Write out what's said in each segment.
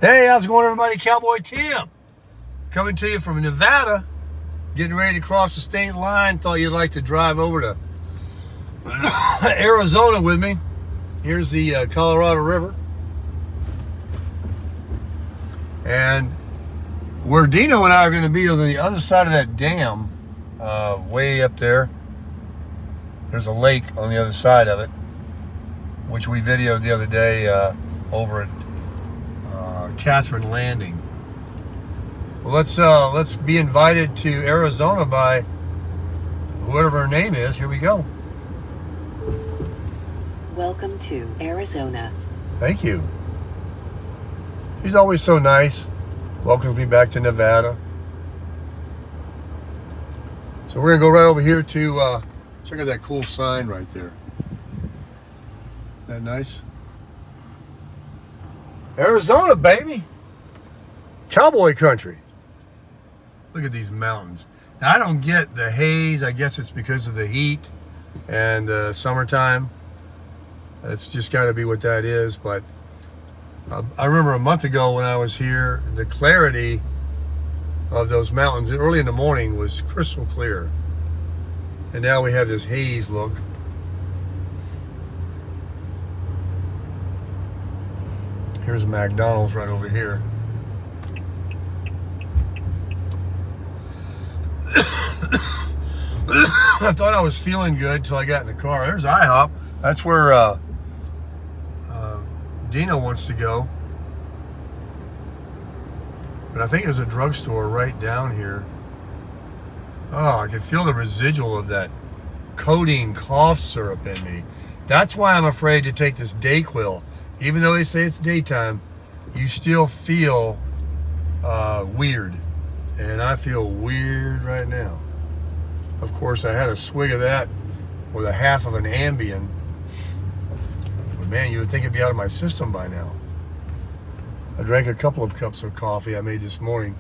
Hey, how's it going, everybody? Cowboy Tim coming to you from Nevada, getting ready to cross the state line. Thought you'd like to drive over to Arizona with me. Here's the Colorado River, and where Dino and I are going to be on the other side of that dam, way up there. There's a lake on the other side of it, which we videoed the other day over at Catherine Landing. Well, let's be invited to Arizona by whatever her name is. Here we go. Welcome to Arizona. Thank you. She's always so nice. Welcomes me back to Nevada. So we're gonna go right over here to check out that cool sign right there. Isn't that nice? Arizona, baby. Cowboy country. Look at these mountains. Now, I don't get the haze. I guess it's because of the heat and the summertime. It's just got to be what that is. But I remember a month ago when I was here, the clarity of those mountains early in the morning was crystal clear. And now we have this haze look. Here's McDonald's right over here. I thought I was feeling good until I got in the car. There's IHOP. That's where Dino wants to go. But I think there's a drugstore right down here. Oh, I can feel the residual of that codeine cough syrup in me. That's why I'm afraid to take this Dayquil. Even though they say it's daytime, you still feel weird. And I feel weird right now. Of course, I had a swig of that with a half of an Ambien. But man, you would think it'd be out of my system by now. I drank a couple of cups of coffee I made this morning.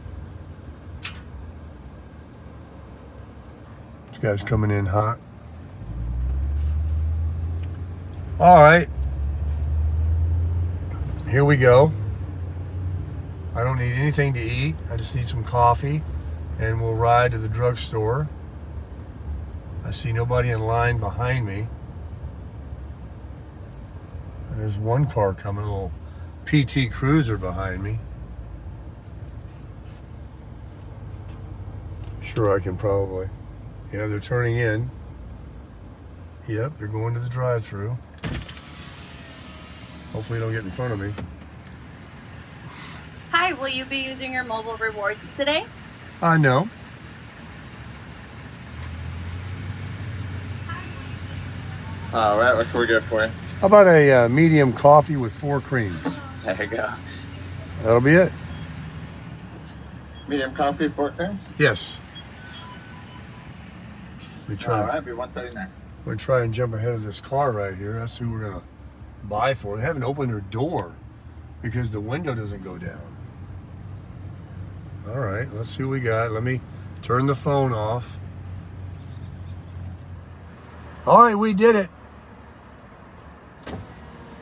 This guy's coming in hot. All right. Here we go. I don't need anything to eat. I just need some coffee, and we'll ride to the drugstore. I see nobody in line behind me. There's one car coming, a little PT Cruiser behind me. Sure, I can probably. Yeah, they're turning in. Yep, they're going to the drive-thru. Hopefully they don't get in front of me. Hi, will you be using your mobile rewards today? No. All right, what can we get for you? How about a medium coffee with 4 creams? There you go. That'll be it. Medium coffee, 4 creams? Yes. We try. All right, be $139. We're gonna try and jump ahead of this car right here. That's who we're gonna buy for. They haven't opened their door because the window doesn't go down. All right, let's see what we got. Let me turn the phone off. All right, we did it.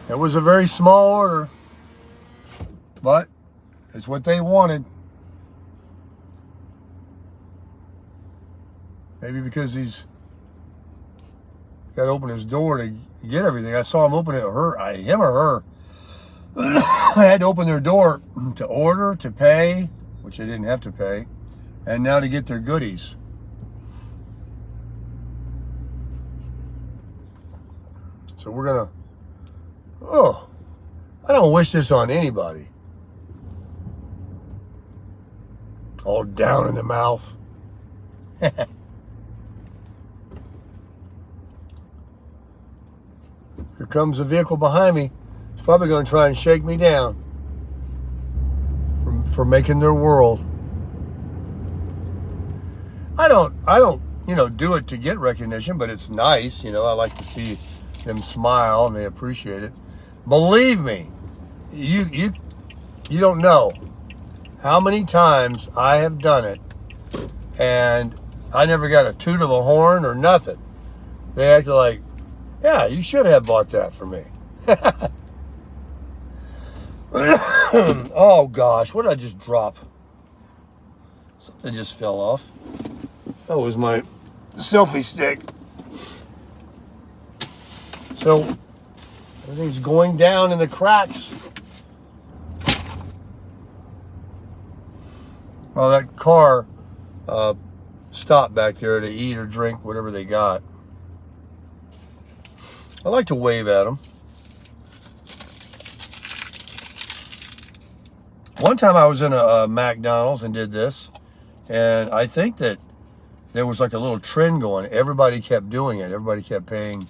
It was a very small order, but it's what they wanted. Maybe because he's got to open his door to get everything. I saw him open it, him or her. I had to open their door to order, to pay, which they didn't have to pay, and now to get their goodies. So we're gonna, I don't wish this on anybody. All down in the mouth. Here comes a vehicle behind me. It's probably going to try and shake me down for making their world. I don't, do it to get recognition, but it's nice. I like to see them smile and they appreciate it. Believe me, you don't know how many times I have done it, and I never got a toot of a horn or nothing. They acted like, yeah, you should have bought that for me. Oh gosh, what did I just drop? Something just fell off. That was my selfie stick. So everything's going down in the cracks. Well, that car stopped back there to eat or drink whatever they got. I like to wave at them. One time I was in a McDonald's and did this, and I think that there was like a little trend going. Everybody kept doing it. Everybody kept paying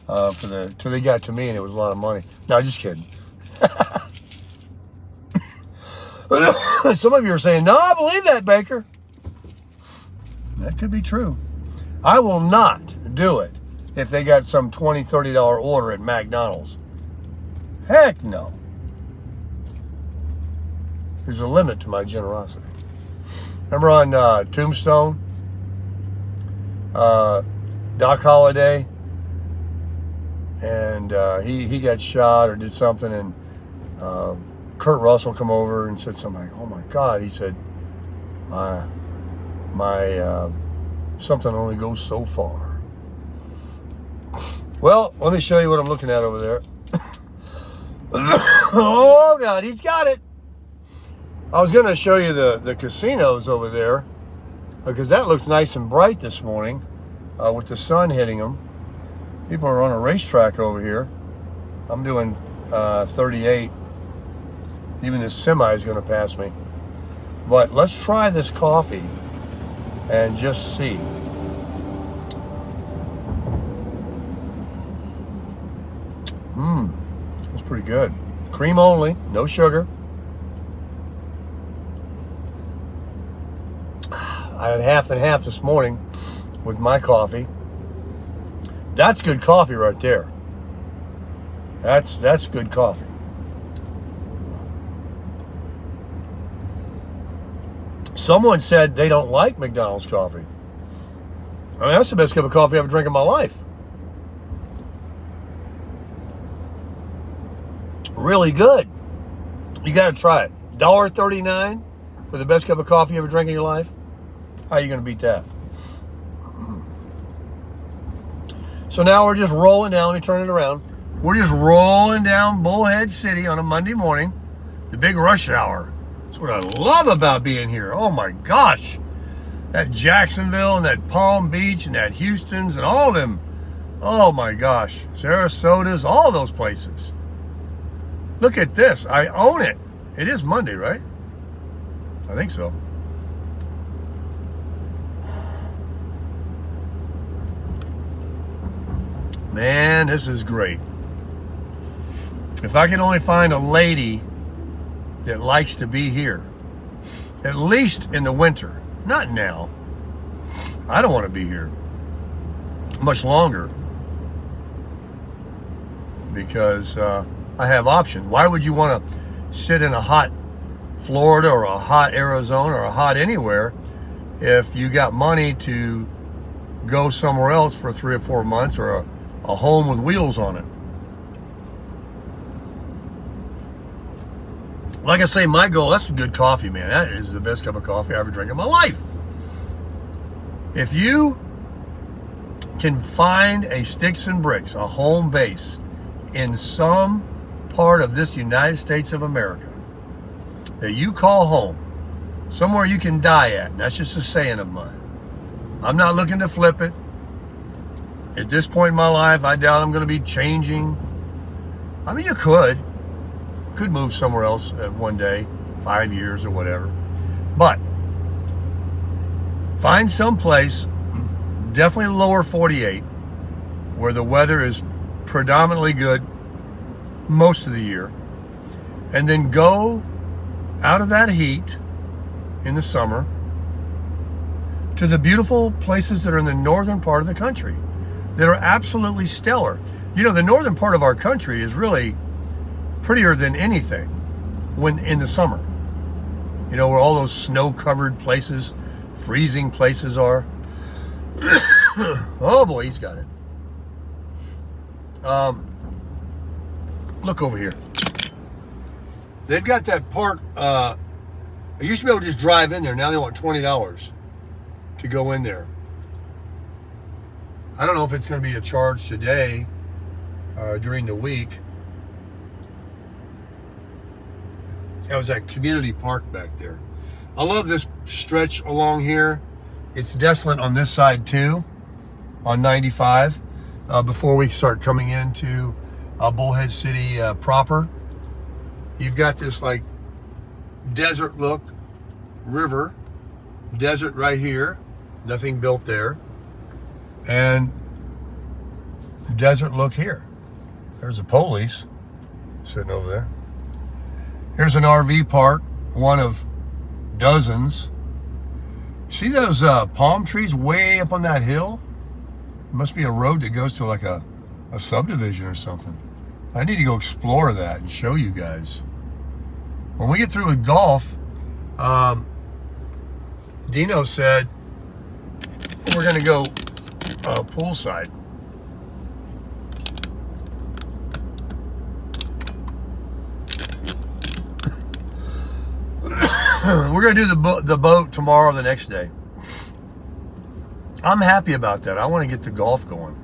till they got to me, and it was a lot of money. No, just kidding. Some of you are saying, no, I believe that, Baker. That could be true. I will not do it if they got some $20, $30 order at McDonald's. Heck no. There's a limit to my generosity. Remember on Tombstone? Doc Holliday? And he got shot or did something, and Kurt Russell come over and said something like, oh my God. He said, my something only goes so far. Well, let me show you what I'm looking at over there. Oh God, he's got it. I was going to show you the casinos over there because that looks nice and bright this morning with the sun hitting them. People are on a racetrack over here. I'm doing 38. Even this semi is going to pass me. But let's try this coffee and just see. That's pretty good. Cream only, no sugar. I had half and half this morning with my coffee. That's good coffee right there. That's good coffee. Someone said they don't like McDonald's coffee. I mean, that's the best cup of coffee I've ever drank in my life. Really good. You got to try it. $1.39 for the best cup of coffee you ever drank in your life. How are you going to beat that? So now we're just rolling down. Let me turn it around. We're just rolling down Bullhead City on a Monday morning. The big rush hour. That's what I love about being here. Oh my gosh. That Jacksonville and that Palm Beach and that Houston's and all of them. Oh my gosh. Sarasota's, all those places. Look at this. I own it. It is Monday, right? I think so. Man, this is great. If I can only find a lady that likes to be here, at least in the winter, not now. I don't want to be here much longer because I have options. Why would you want to sit in a hot Florida or a hot Arizona or a hot anywhere if you got money to go somewhere else for 3 or 4 months or a home with wheels on it? Like I say, my goal, that's some good coffee, man. That is the best cup of coffee I ever drank in my life. If you can find a Sticks and Bricks, a home base in some part of this United States of America that you call home, somewhere you can die at, and that's just a saying of mine. I'm not looking to flip it. At this point in my life, I doubt I'm going to be changing. I mean, you could move somewhere else one day, 5 years or whatever. But find some place, definitely lower 48, where the weather is predominantly good most of the year, and then go out of that heat in the summer to the beautiful places that are in the northern part of the country that are absolutely stellar. You know, the northern part of our country is really prettier than anything when in the summer. You know, where all those snow-covered places, freezing places are. Oh boy, he's got it. Look over here. They've got that park. I used to be able to just drive in there. Now they want $20 to go in there. I don't know if it's going to be a charge today during the week. That was that community park back there. I love this stretch along here. It's desolate on this side too, on 95, before we start coming into Bullhead City proper. You've got this like desert look, river, desert right here, nothing built there, and desert look here. There's the police sitting over there. Here's an RV park, one of dozens. See those palm trees way up on that hill? It must be a road that goes to like a subdivision or something. I need to go explore that and show you guys. When we get through with golf, Dino said we're going to go poolside. We're going to do the boat tomorrow, the next day. I'm happy about that. I want to get the golf going.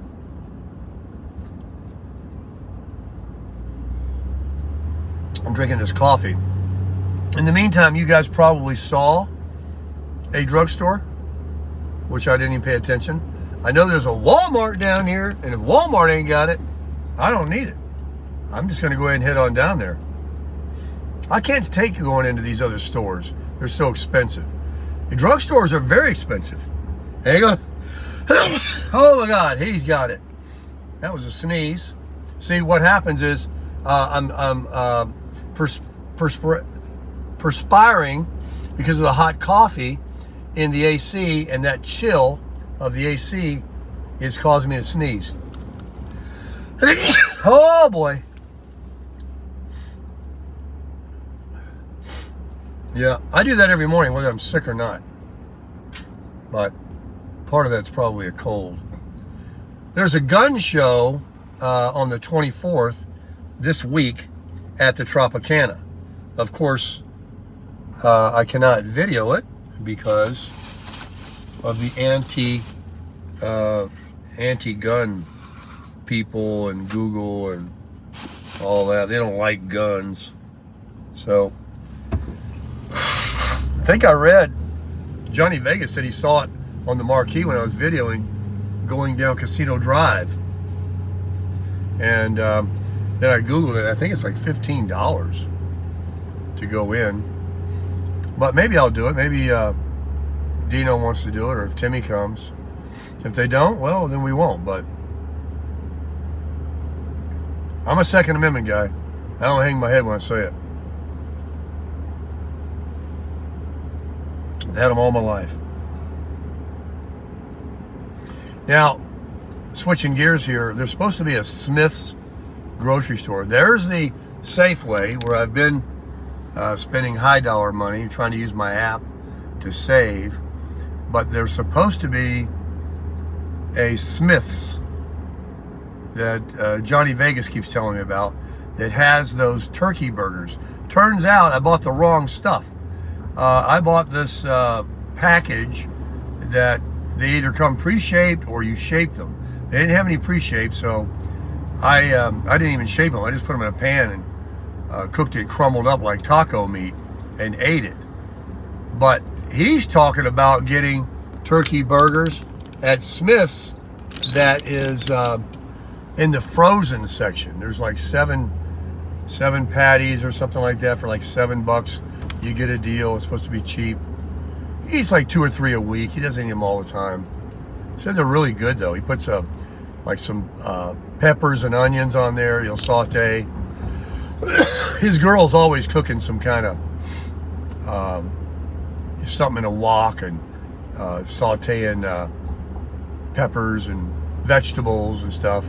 I'm drinking this coffee. In the meantime, you guys probably saw a drugstore, which I didn't even pay attention. I know there's a Walmart down here, and if Walmart ain't got it, I don't need it. I'm just going to go ahead and head on down there. I can't take you going into these other stores. They're so expensive. The drugstores are very expensive. There you go. Oh my God, he's got it. That was a sneeze. See, what happens is I'm perspiring because of the hot coffee in the AC, and that chill of the AC is causing me to sneeze. Oh boy. Yeah, I do that every morning, whether I'm sick or not. But part of that's probably a cold. There's a gun show on the 24th this week at the Tropicana. Of course, I cannot video it because of the anti-gun people and Google and all that. They don't like guns. So I think I read Johnny Vegas said he saw it on the marquee when I was videoing going down Casino Drive. And then I Googled it. I think it's like $15 to go in. But maybe I'll do it. Maybe Dino wants to do it, or if Timmy comes. If they don't, well, then we won't. But I'm a Second Amendment guy. I don't hang my head when I say it. I've had them all my life. Now, switching gears here, there's supposed to be a Smith's grocery store. There's the Safeway, where I've been spending high dollar money, trying to use my app to save. But there's supposed to be a Smith's that Johnny Vegas keeps telling me about that has those turkey burgers. Turns out I bought the wrong stuff. I bought this package that they either come pre-shaped or you shape them. They didn't have any pre-shaped, so I didn't even shape them. I just put them in a pan and cooked it crumbled up like taco meat and ate it. But he's talking about getting turkey burgers at Smith's that is in the frozen section. There's like seven patties or something like that for like $7. You get a deal. It's supposed to be cheap. He eats like 2 or 3 a week. He doesn't eat them all the time. Says they're really good though. He puts like some peppers and onions on there. He'll saute. His girl's always cooking some kind of something in a wok and sauteing peppers and vegetables and stuff.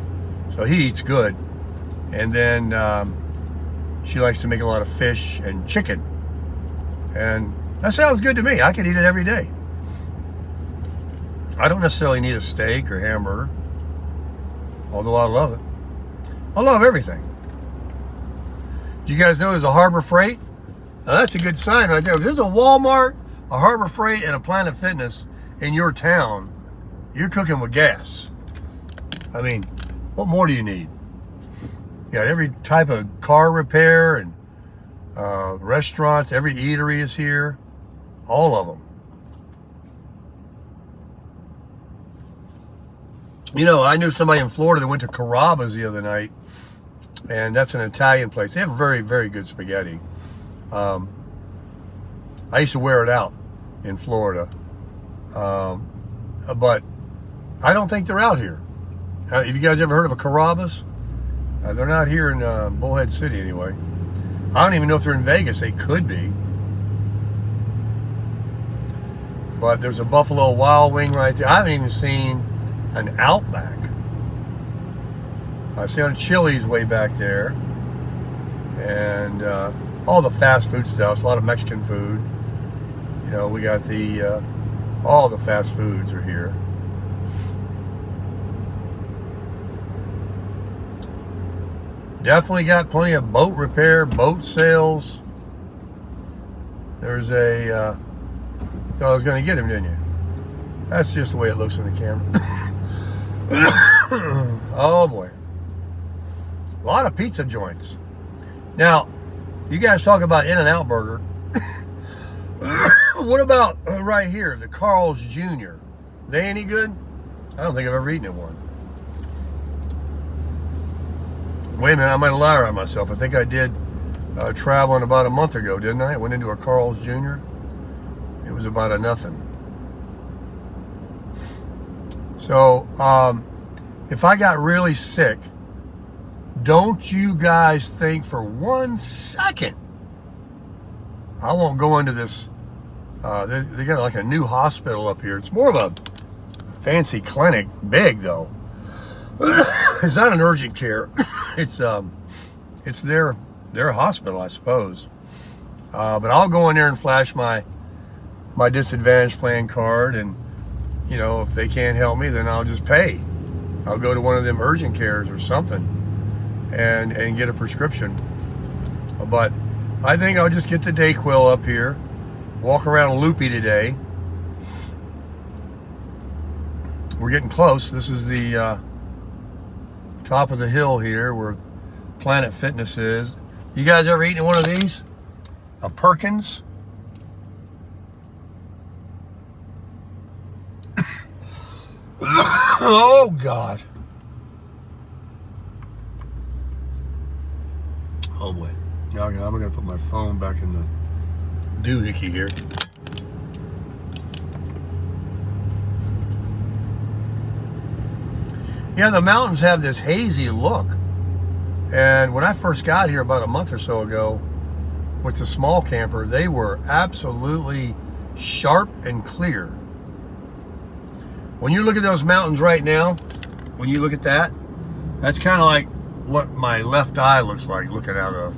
So he eats good. And then she likes to make a lot of fish and chicken. And that sounds good to me. I could eat it every day. I don't necessarily need a steak or hamburger, although I love it. I love everything. Do you guys know there's a Harbor Freight? Now that's a good sign right there. If there's a Walmart, a Harbor Freight, and a Planet Fitness in your town, you're cooking with gas. I mean, what more do you need? You got every type of car repair and restaurants. Every eatery is here. All of them. You know, I knew somebody in Florida that went to Carrabba's the other night, and that's an Italian place. They have very, very good spaghetti. I used to wear it out in Florida, but I don't think they're out here. Have you guys ever heard of a Carrabba's? They're not here in Bullhead City anyway. I don't even know if they're in Vegas. They could be. But there's a Buffalo Wild Wing right there. I haven't even seen an Outback. I see a Chili's way back there. And all the fast food stuff. A lot of Mexican food. You know, we got all the fast foods are here. Definitely got plenty of boat repair, boat sales. There's a, you thought I was going to get him, didn't you? That's just the way it looks in the camera. Oh boy. A lot of pizza joints. Now, you guys talk about In-N-Out Burger. What about right here, the Carl's Jr.? They any good? I don't think I've ever eaten at one. Wait a minute, I might have lied on myself. I think I did traveling about a month ago, didn't I? I went into a Carl's Jr. It was about a nothing. So, if I got really sick, don't you guys think for 1 second I won't go into this. They got like a new hospital up here. It's more of a fancy clinic, big though. It's not an urgent care. It's their hospital, I suppose. But I'll go in there and flash my disadvantage plan card, and you know, if they can't help me, then I'll just pay. I'll go to one of them urgent cares or something and get a prescription. But I think I'll just get the Dayquil up here, walk around loopy today. We're getting close. This is the top of the hill here where Planet Fitness is. You guys ever eaten one of these? A Perkins? Oh God. Oh boy. Now I'm gonna put my phone back in the doohickey here. Yeah, the mountains have this hazy look. And when I first got here about a month or so ago with the small camper, they were absolutely sharp and clear. When you look at those mountains right now, when you look at that, that's kind of like what my left eye looks like looking out of.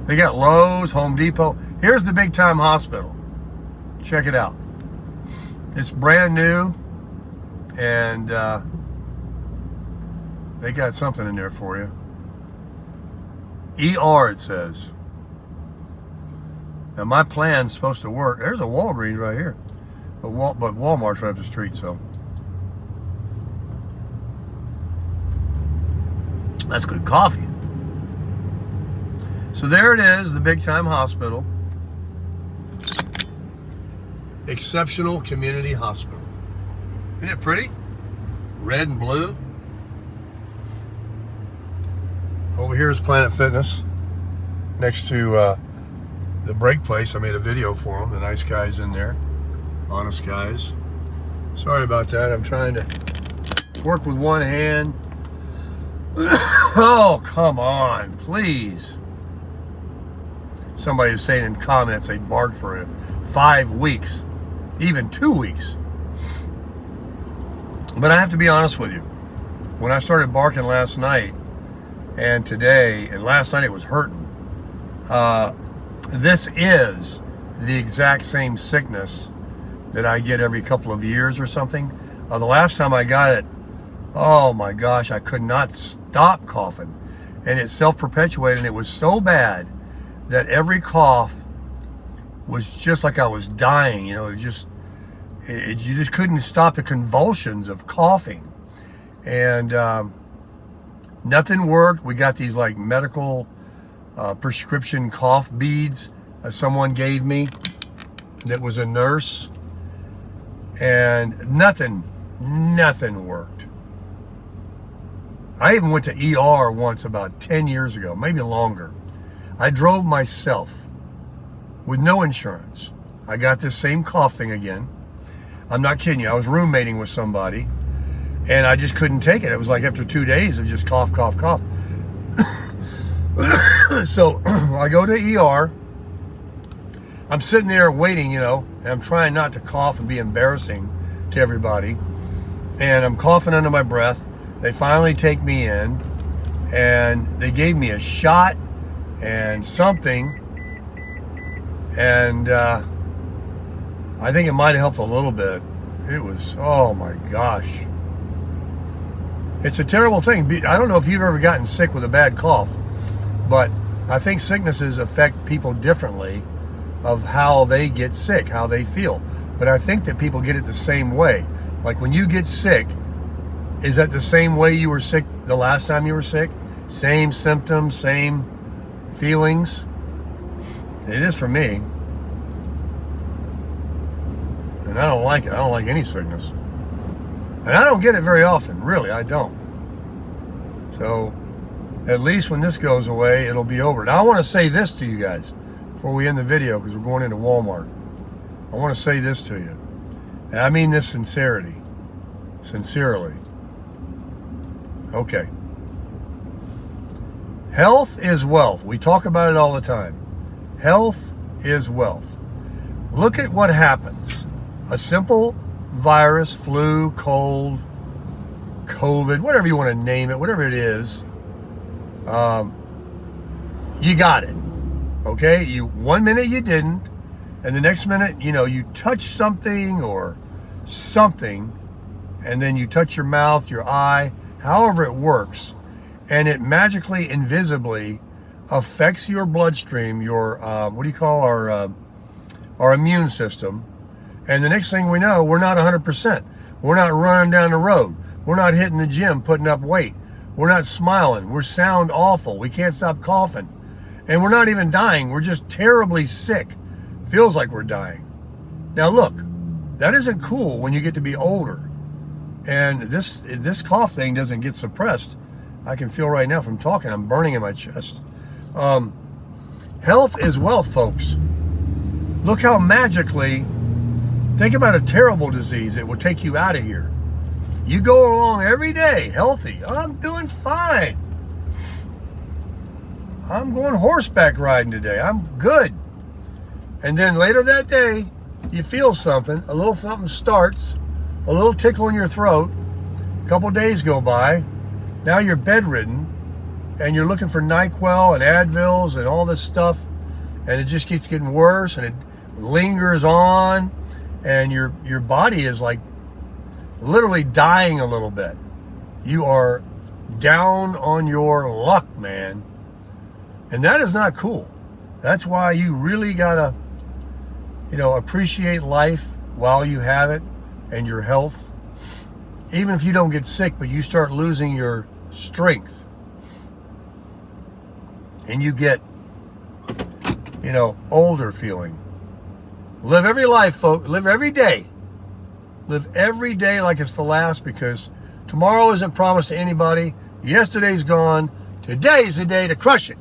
They got Lowe's, Home Depot. Here's the big time hospital. Check it out. It's brand new, and they got something in there for you. ER, it says. Now my plan's supposed to work. There's a Walgreens right here, but Walmart's right up the street, so that's good coffee. So there it is, the big time hospital. Exceptional Community Hospital. Isn't it pretty? Red and blue. Over here is Planet Fitness. Next to the break place. I made a video for them. The nice guys in there. Honest guys. Sorry about that. I'm trying to work with one hand. Oh, come on. Please. Somebody was saying in comments they barked for 5 weeks. Even 2 weeks. But I have to be honest with you. When I started barking last night and today, and last night it was hurting, this is the exact same sickness that I get every couple of years or something. The last time I got it Oh my gosh, I could not stop coughing. And it self-perpetuated, and it was so bad that every cough was just like I was dying. You know, you just couldn't stop the convulsions of coughing. And nothing worked. We got these like medical prescription cough beads someone gave me that was a nurse, and nothing worked. I even went to ER once about 10 years ago, maybe longer. I drove myself with no insurance. I got this same cough thing again. I'm not kidding you. I was roommating with somebody, and I just couldn't take it. It was like after 2 days of just cough, cough, cough. So I go to ER. I'm sitting there waiting, you know, and I'm trying not to cough and be embarrassing to everybody. And I'm coughing under my breath. They finally take me in, and they gave me a shot and something. And I think it might have helped a little bit. It was, oh my gosh. It's a terrible thing. I don't know if you've ever gotten sick with a bad cough, but I think sicknesses affect people differently of how they get sick, how they feel. But I think that people get it the same way. Like when you get sick, is that the same way you were sick the last time you were sick? Same symptoms, same feelings? It is for me. And I don't like it. I don't like any sickness. And I don't get it very often. Really, I don't. So at least when this goes away, it'll be over. Now I want to say this to you guys before we end the video, because we're going into Walmart. I want to say this to you. And I mean this sincerely. Okay. Health is wealth. We talk about it all the time. Health is wealth. Look at what happens. A simple virus, flu, cold, COVID, whatever you want to name it, whatever it is, you got it. Okay? 1 minute you didn't, and the next minute, you know, you touch something or something, and then you touch your mouth, your eye, however it works, and it magically, invisibly affects your bloodstream, your, our immune system. And the next thing we know, we're not 100%. We're not running down the road. We're not hitting the gym, putting up weight. We're not smiling. We sound awful. We can't stop coughing. And we're not even dying. We're just terribly sick. Feels like we're dying. Now look, that isn't cool when you get to be older. And this cough thing doesn't get suppressed. I can feel right now from talking, I'm burning in my chest. Health is wealth, folks. Look how magically, think about a terrible disease that will take you out of here. You go along every day healthy. I'm doing fine. I'm going horseback riding today. I'm good. And then later that day, you feel something. A little something starts. A little tickle in your throat. A couple days go by. Now you're bedridden. And you're looking for NyQuil and Advils and all this stuff. And it just keeps getting worse. And it lingers on. And your body is like literally dying a little bit. You are down on your luck, man. And that is not cool. That's why you really gotta, appreciate life while you have it and your health. Even if you don't get sick, but you start losing your strength and you get, older feeling. Live every life, folks. Live every day. Live every day like it's the last, because tomorrow isn't promised to anybody. Yesterday's gone. Today's the day to crush it.